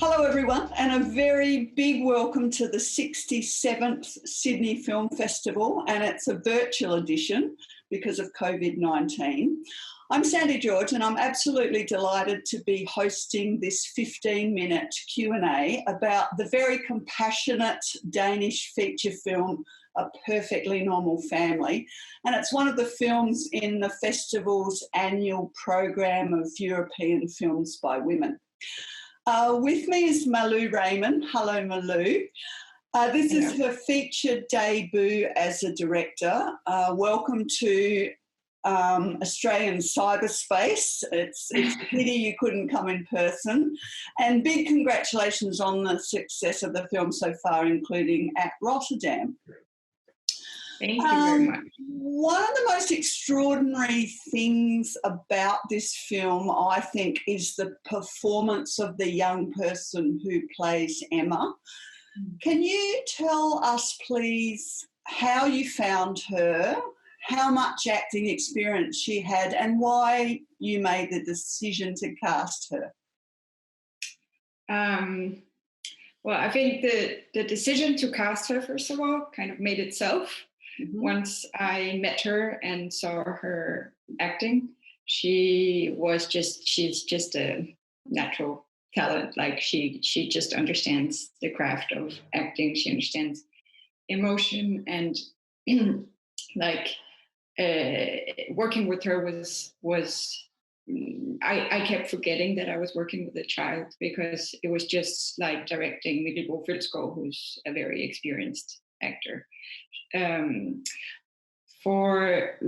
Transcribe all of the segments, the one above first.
Hello everyone, and a very big welcome to the 67th Sydney Film Festival, and it's a virtual edition because of COVID-19. I'm Sandy George, and I'm absolutely delighted to be hosting this 15-minute Q&A about the very compassionate Danish feature film, A Perfectly Normal Family, and it's one of the films in the festival's annual program of European films by women. With me is Malou Reymann. Hello, Malou. This is her feature debut as a director. Welcome to Australian cyberspace. It's a pity you couldn't come in person. And big congratulations on the success of the film so far, including at Rotterdam. Thank you very much. One of the most extraordinary things about this film, I think, is the performance of the young person who plays Emma. Can you tell us, please, how you found her, how much acting experience she had, and why you made the decision to cast her? Well, I think the decision to cast her, first of all, kind of made itself. Once I met her and saw her acting, she's just a natural talent. Like she just understands the craft of acting. She understands emotion, and working with her was I kept forgetting that I was working with a child, because it was just like directing Mikkel Filskov, who's a very experienced actor. For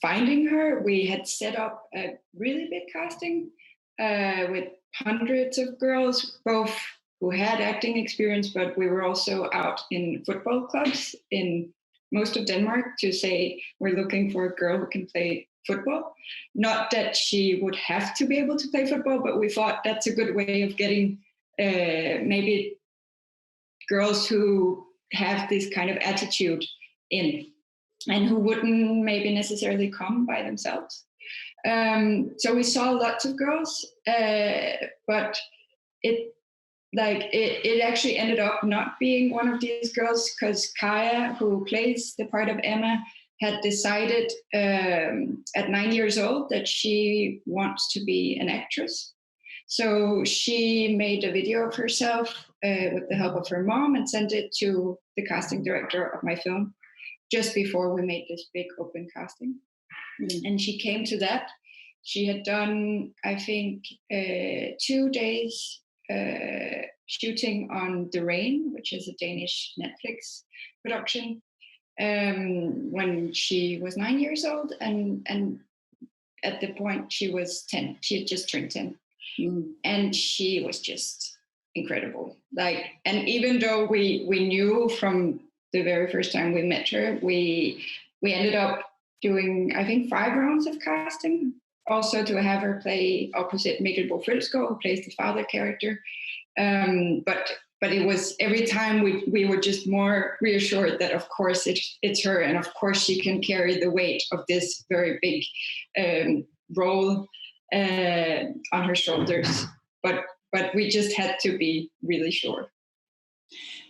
finding her, we had set up a really big casting with hundreds of girls, both who had acting experience, but we were also out in football clubs in most of Denmark to say, we're looking for a girl who can play football. Not that she would have to be able to play football, but we thought that's a good way of getting maybe girls who have this kind of attitude in, and who wouldn't maybe necessarily come by themselves. So we saw lots of girls, but it actually ended up not being one of these girls, because Kaya, who plays the part of Emma, had decided at 9 years old that she wants to be an actress. So she made a video of herself with the help of her mom and sent it to the casting director of my film just before we made this big open casting. And she came to that. She had done, I think, 2 days shooting on The Rain, which is a Danish Netflix production, when she was 9 years old. And at the point she was 10, she had just turned 10. And she was just incredible. And even though we knew from the very first time we met her, we ended up doing, I think, 5 rounds of casting, also to have her play opposite Mikkel Filskov, who plays the father character. But it was, every time we were just more reassured that of course it's her, and of course she can carry the weight of this very big role on her shoulders. But we just had to be really sure.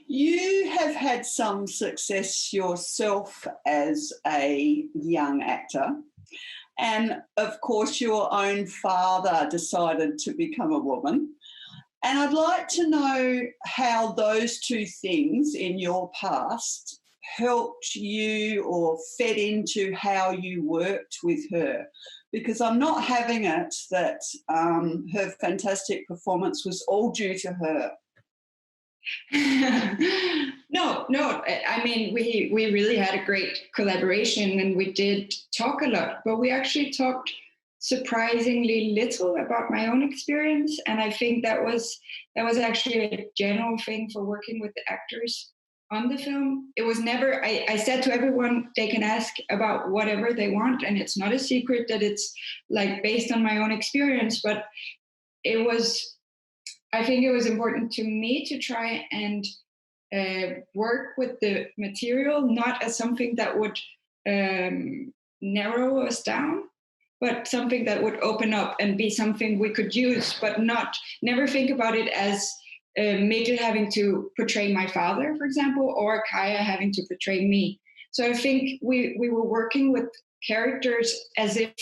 You have had some success yourself as a young actor, and of course your own father decided to become a woman. And I'd like to know how those two things in your past helped you or fed into how you worked with her, because I'm not having it that her fantastic performance was all due to her. No. I mean, we really had a great collaboration, and we did talk a lot, but we actually talked surprisingly little about my own experience. And I think that was actually a general thing for working with the actors on the film. It was never, I said to everyone, they can ask about whatever they want, and it's not a secret that it's like based on my own experience, but I think it was important to me to try and work with the material, not as something that would narrow us down, but something that would open up and be something we could use, but never think about it as Miguel having to portray my father, for example, or Akaya having to portray me. So I think we were working with characters as if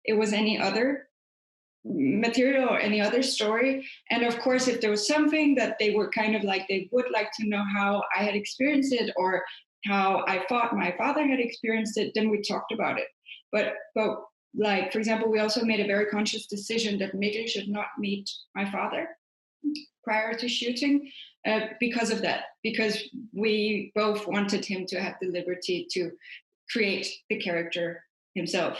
it was any other material or any other story. And of course, if there was something that they were kind of like, they would like to know how I had experienced it or how I thought my father had experienced it, then we talked about it. But like, for example, we also made a very conscious decision that Miguel should not meet my father prior to shooting because of that, because we both wanted him to have the liberty to create the character himself.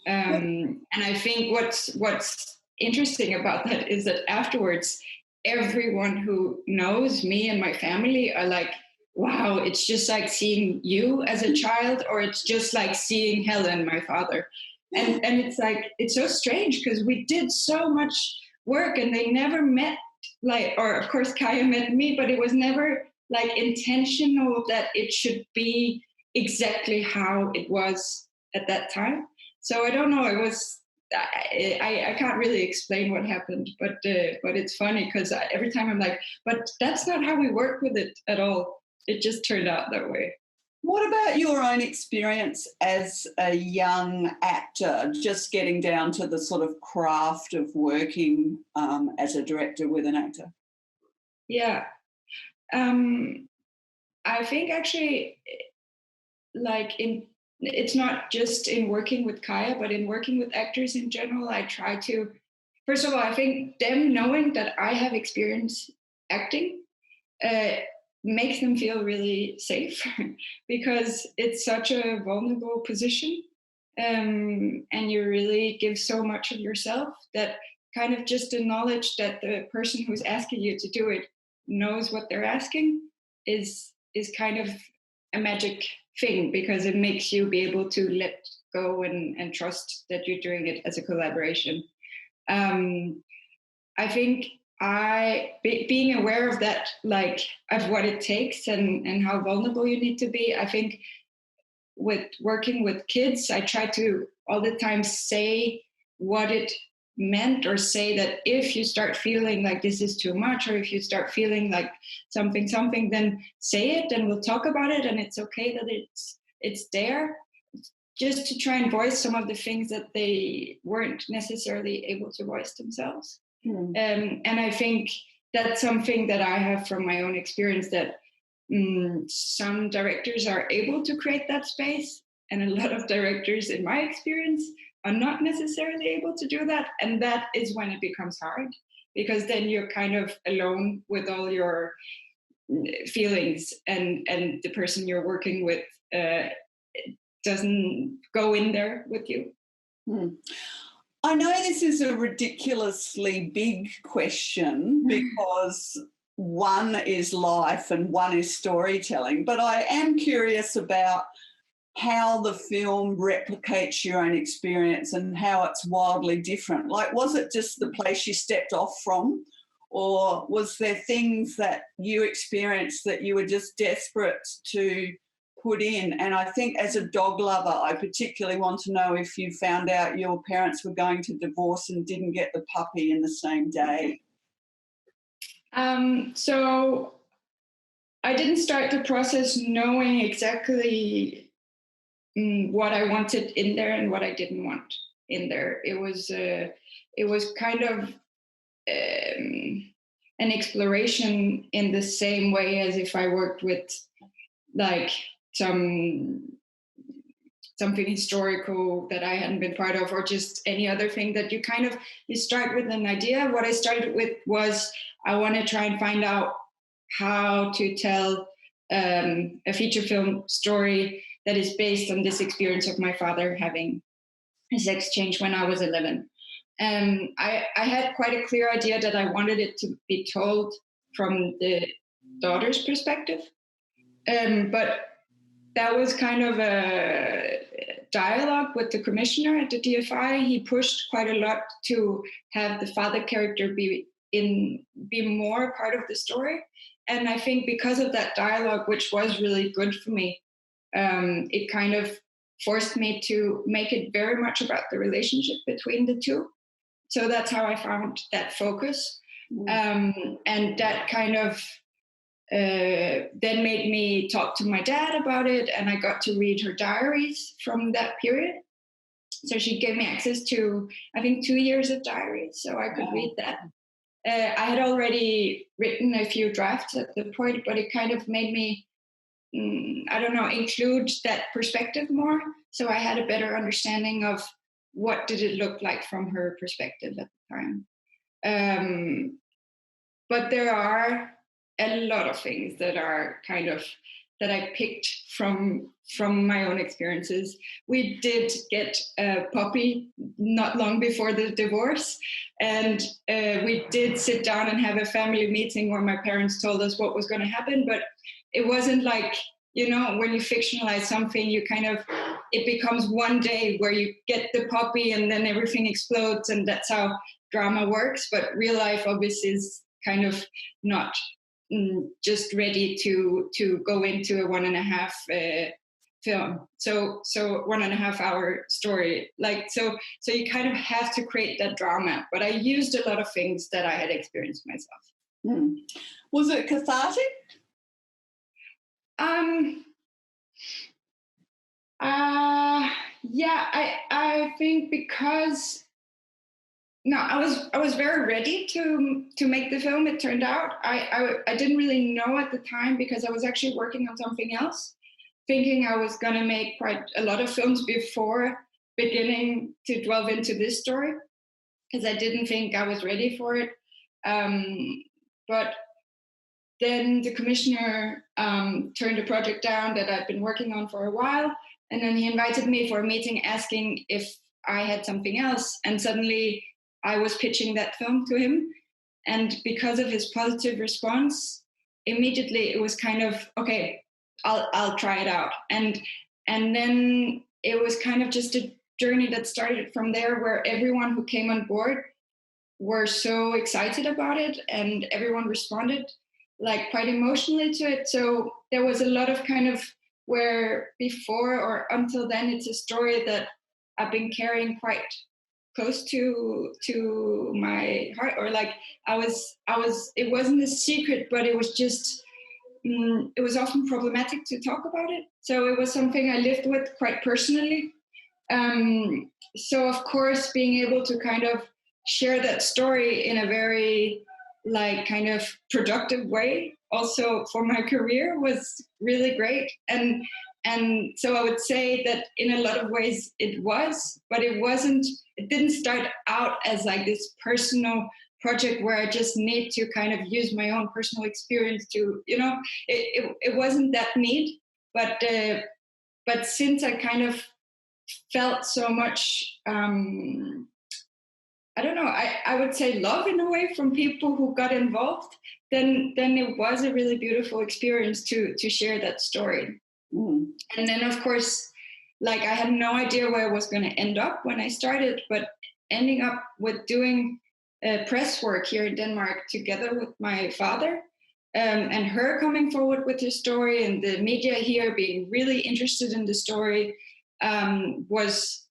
And I think what's interesting about that is that afterwards, everyone who knows me and my family are like, wow, it's just like seeing you as a child, or it's just like seeing Helen, my father. And it's like, it's so strange because we did so much work and they never met, like, or of course Kaya met me, but it was never like intentional that it should be exactly how it was at that time. So I don't know. It was I can't really explain what happened, but it's funny because every time I'm like, but that's not how we work with it at all. It just turned out that way. What about your own experience as a young actor, just getting down to the sort of craft of working as a director with an actor? Yeah, I think actually, like it's not just in working with Kaya, but in working with actors in general, I try to, first of all, I think them knowing that I have experience acting makes them feel really safe because it's such a vulnerable position. And you really give so much of yourself that kind of just the knowledge that the person who's asking you to do it knows what they're asking is kind of a magic thing, because it makes you be able to let go and trust that you're doing it as a collaboration. I think being aware of that, like of what it takes and how vulnerable you need to be, I think with working with kids, I try to all the time say what it meant, or say that if you start feeling like this is too much, or if you start feeling like something, then say it and we'll talk about it. And it's okay that it's there, just to try and voice some of the things that they weren't necessarily able to voice themselves. And I think that's something that I have from my own experience, that some directors are able to create that space, and a lot of directors, in my experience, are not necessarily able to do that. And that is when it becomes hard, because then you're kind of alone with all your feelings, and the person you're working with doesn't go in there with you. I know this is a ridiculously big question because one is life and one is storytelling, but I am curious about how the film replicates your own experience and how it's wildly different. Like, was it just the place you stepped off from, or was there things that you experienced that you were just desperate to put in? And I think as a dog lover, I particularly want to know if you found out your parents were going to divorce and didn't get the puppy in the same day. So I didn't start the process knowing exactly what I wanted in there and what I didn't want in there. It was kind of an exploration in the same way as if I worked with like something historical that I hadn't been part of, or just any other thing that you start with an idea. What I started with was, I want to try and find out how to tell a feature film story that is based on this experience of my father having a sex change when I was 11. I had quite a clear idea that I wanted it to be told from the daughter's perspective. But that was kind of a dialogue with the commissioner at the DFI. He pushed quite a lot to have the father character be more part of the story. And I think because of that dialogue, which was really good for me, it kind of forced me to make it very much about the relationship between the two. So that's how I found that focus. And that kind of then made me talk to my dad about it, and I got to read her diaries from that period. So she gave me access to, I think, 2 years of diaries, so I could read that. I had already written a few drafts at the point, but it kind of made me, include that perspective more. So I had a better understanding of what did it look like from her perspective at the time. But there are a lot of things that are kind of that I picked from my own experiences. We did get a puppy not long before the divorce, and we did sit down and have a family meeting where my parents told us what was going to happen. But it wasn't like, when you fictionalize something, it becomes one day where you get the puppy and then everything explodes, and that's how drama works. But real life obviously is kind of not just ready to go into a 1.5 film. So 1.5 hour story. So you kind of have to create that drama. But I used a lot of things that I had experienced myself. Was it cathartic? Yeah, I think because I was very ready to make the film. It turned out I didn't really know at the time, because I was actually working on something else, thinking I was going to make quite a lot of films before beginning to delve into this story, because I didn't think I was ready for it. But then the commissioner turned a project down that I'd been working on for a while, and then he invited me for a meeting asking if I had something else, and suddenly I was pitching that film to him. And because of his positive response, immediately it was kind of, okay, I'll try it out. And then it was kind of just a journey that started from there, where everyone who came on board were so excited about it, and everyone responded quite emotionally to it. So there was a lot of kind of where before or until then, it's a story that I've been carrying quite close to my heart, or I was it wasn't a secret, but it was just it was often problematic to talk about it. So it was something I lived with quite personally. So of course, being able to kind of share that story in a very kind of productive way also for my career was really great. And so I would say that in a lot of ways it was, but it didn't start out as this personal project where I just need to kind of use my own personal experience to, it wasn't that neat, but since I kind of felt so much, I don't know, I would say love in a way from people who got involved, then it was a really beautiful experience to share that story. And then, of course, I had no idea where I was going to end up when I started, but ending up with doing press work here in Denmark together with my father, and her coming forward with her story, and the media here being really interested in the story, was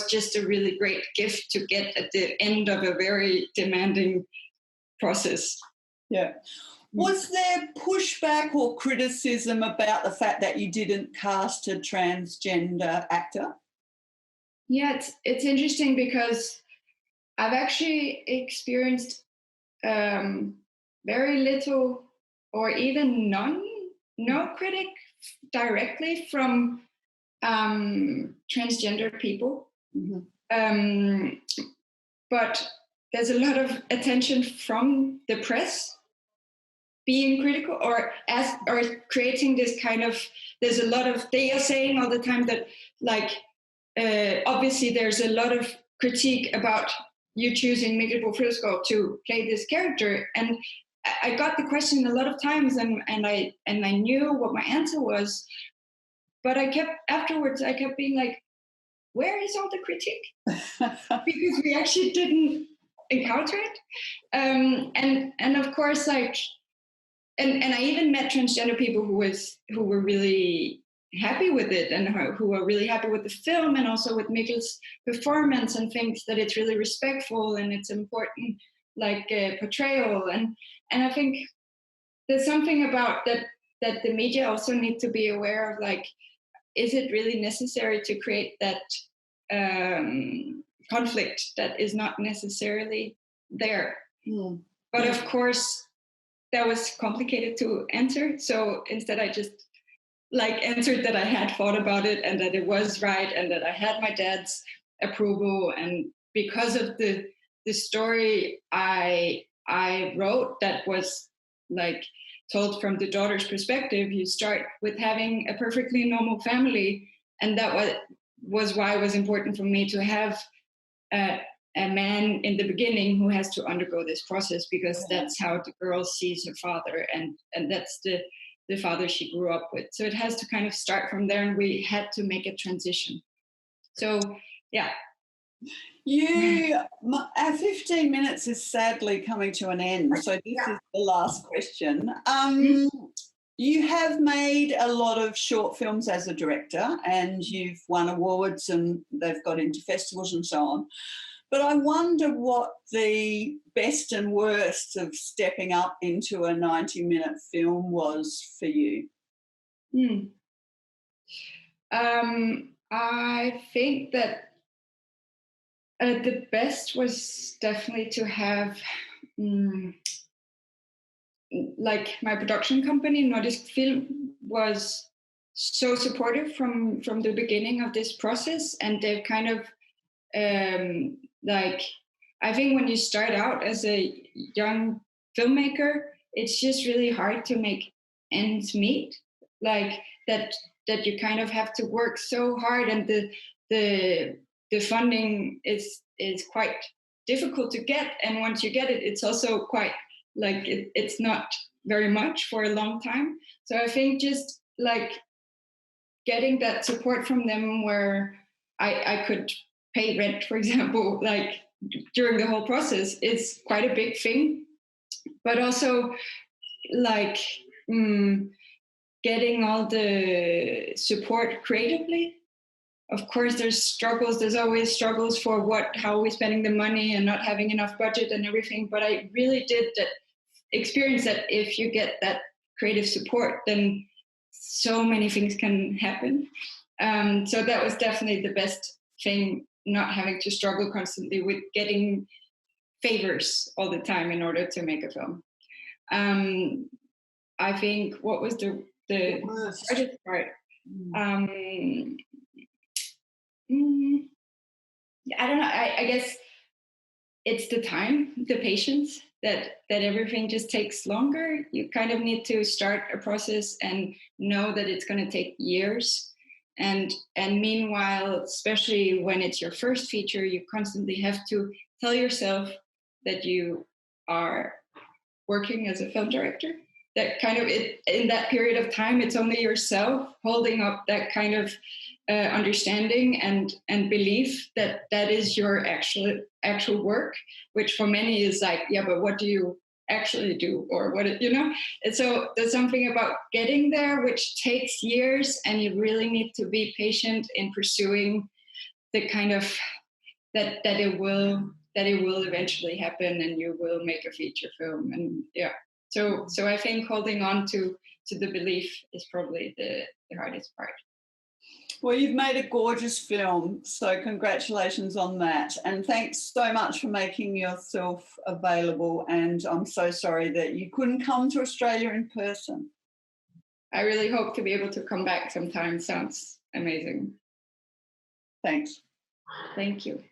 just a really great gift to get at the end of a very demanding process. Yeah. Was there pushback or criticism about the fact that you didn't cast a transgender actor? Yeah, it's interesting, because I've actually experienced very little or even no critic directly from transgender people. But there's a lot of attention from the press being critical or creating this kind of, there's a lot of, they are saying all the time that obviously there's a lot of critique about you choosing Mikkel Frilskov to play this character. And I got the question a lot of times, and I knew what my answer was, but I kept being where is all the critique? Because we actually didn't encounter it. And of course, and I even met transgender people who were really happy with it, and who were really happy with the film, and also with Mikkel's performance, and thinks that it's really respectful and it's important portrayal, and I think there's something about that the media also need to be aware of, like, is it really necessary to create that conflict that is not necessarily there? But of course, that was complicated to answer. So instead, I just answered that I had thought about it and that it was right and that I had my dad's approval. And because of the story I wrote that was told from the daughter's perspective, you start with having a perfectly normal family, and that was why it was important for me to have a man in the beginning who has to undergo this process, because that's how the girl sees her father, and that's the father she grew up with. So it has to kind of start from there, and we had to make a transition. So yeah. Our 15 minutes is sadly coming to an end, so this is the last question. You have made a lot of short films as a director, and you've won awards and they've got into festivals and so on. But I wonder what the best and worst of stepping up into a 90-minute film was for you. I think that the best was definitely to have my production company, Nordisk Film, was so supportive from the beginning of this process, and they've kind of I think when you start out as a young filmmaker, it's just really hard to make ends meet, that you kind of have to work so hard, and the funding is quite difficult to get, and once you get it, it's also quite it's not very much for a long time. So I think just getting that support from them, where I could pay rent, for example, during the whole process, is quite a big thing. But also getting all the support creatively. Of course, there's struggles. There's always struggles for how are we spending the money and not having enough budget and everything. But I really did experience that if you get that creative support, then so many things can happen. So that was definitely the best thing, not having to struggle constantly with getting favors all the time in order to make a film. I think what was the hardest part? I don't know. I guess it's the time, the patience, that everything just takes longer. You kind of need to start a process and know that it's going to take years. And meanwhile, especially when it's your first feature, you constantly have to tell yourself that you are working as a film director. That kind of in that period of time, it's only yourself holding up that kind of understanding and belief that is your actual work, which for many is but what do you actually do, or what, and so there's something about getting there which takes years, and you really need to be patient in pursuing the kind of that it will eventually happen, and you will make a feature film. And so I think holding on to the belief is probably the hardest part. Well, you've made a gorgeous film, so congratulations on that. And thanks so much for making yourself available. And I'm so sorry that you couldn't come to Australia in person. I really hope to be able to come back sometime. Sounds amazing. Thanks. Thank you.